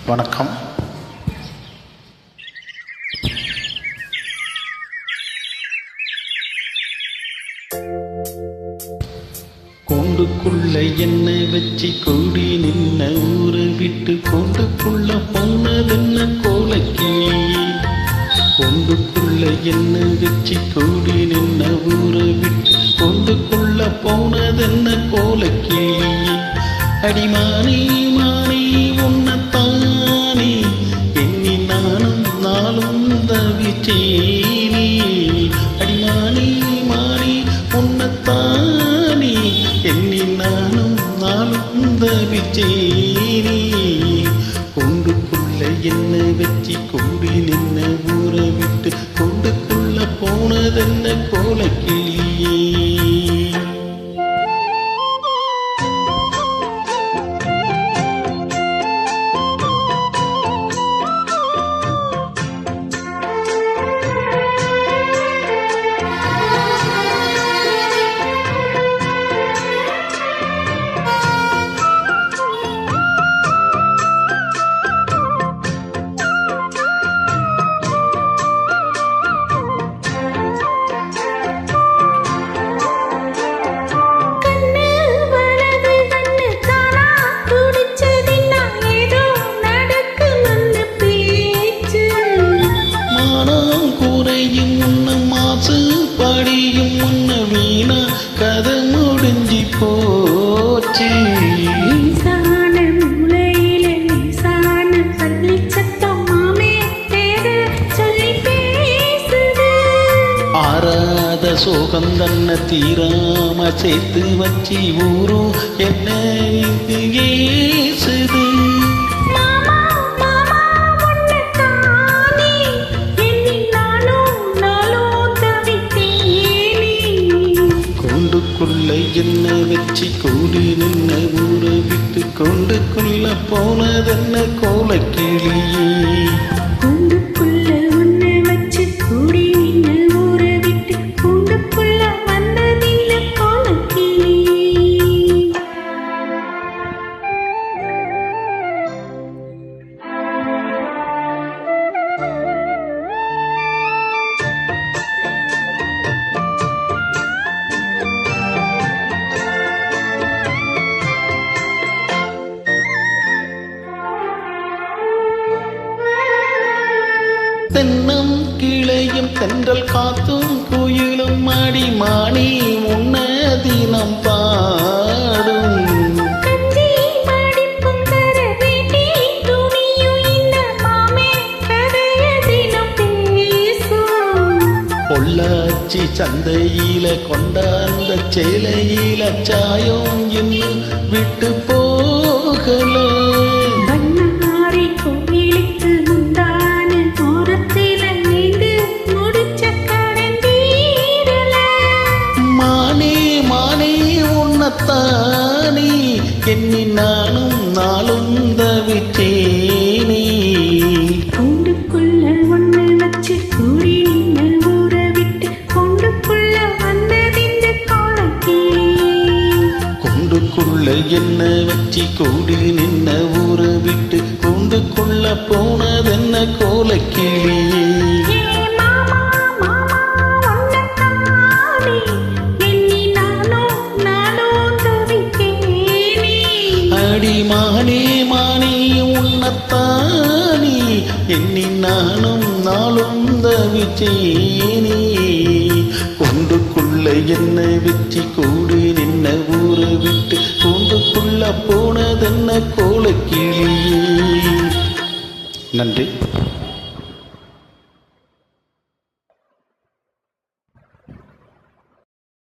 வணக்கம். கூண்டுக்குள்ள என்ன வச்சு கூடி நின்ன ஊரை விட்டு கூண்டுக்குள்ள போனதென்ன கோலக்கிளியே. கூண்டுக்குள்ள என்ன வச்சு கூடி நின்ன ஊரை விட்டு கூண்டுக்குள்ள போனதென்ன கோலக்கிளியே. அடிமானே மானே உன்னத்தானே எண்ணி நானும் நாளும் தவிச்சேனே. அடிமானே மானே உன்னத்தானே எண்ணி நானும் நாளும் தவிச்சேனே. கூண்டுக்குள்ள என்ன வச்சு கூடி நின்ன ஊரை விட்டு கூண்டுக்குள்ள போனதென்ன கோலக்கிளியே. படியும் முன்ன வீணா கதை முடிஞ்சி போச்சு. ஆறாத சோகந்தன்ன தீராம சேர்த்து வச்சி ஊரும் என்ன ஏசுது. கூண்டுக்குள்ள என்ன வச்சு கூடி நின்ன ஊரை விட்டு கூண்டுக்குள்ள போனதென்ன கோலக்கிளியே. கூண்டுக்குள்ள உன்னை வச்சு கூடி நின்ன ஊரை விட்டு கூண்டுக்குள்ள வந்ததில்ல கோலக்கிளியே. தென்னம் கிளையும் தென்றல் காத்தும் குயிலும் அடி மாணி உன்ன தினம் பாடும். பொள்ளாச்சி சந்தையில கொண்டாந்த சேலையில சாயம் இன்னும் விட்டு போகல. தானே எண்ணி நானும் நாளும் தவிச்சேனே. கூண்டுக்குள்ள ஒண்ணு வச்சு கூடி நின்ன ஊரை விட்டு கூண்டுக்குள்ள வந்ததிந்த கோலக்கிளியே. கூண்டுக்குள்ள என்ன வச்சு கூடி நின்ன ஊரை விட்டு கூண்டுக்குள்ள போனதென்ன கோலக்கிளியே. மானே மானே உன்னத்தானே எண்ணி நானும் நாளும் தவிச்சேனே. கூண்டுக்குள்ள என்ன வச்சு கூடி நின்ன ஊரை விட்டு கூண்டுக்குள்ள போனதென்ன கோலக்கிளியே. நன்றி.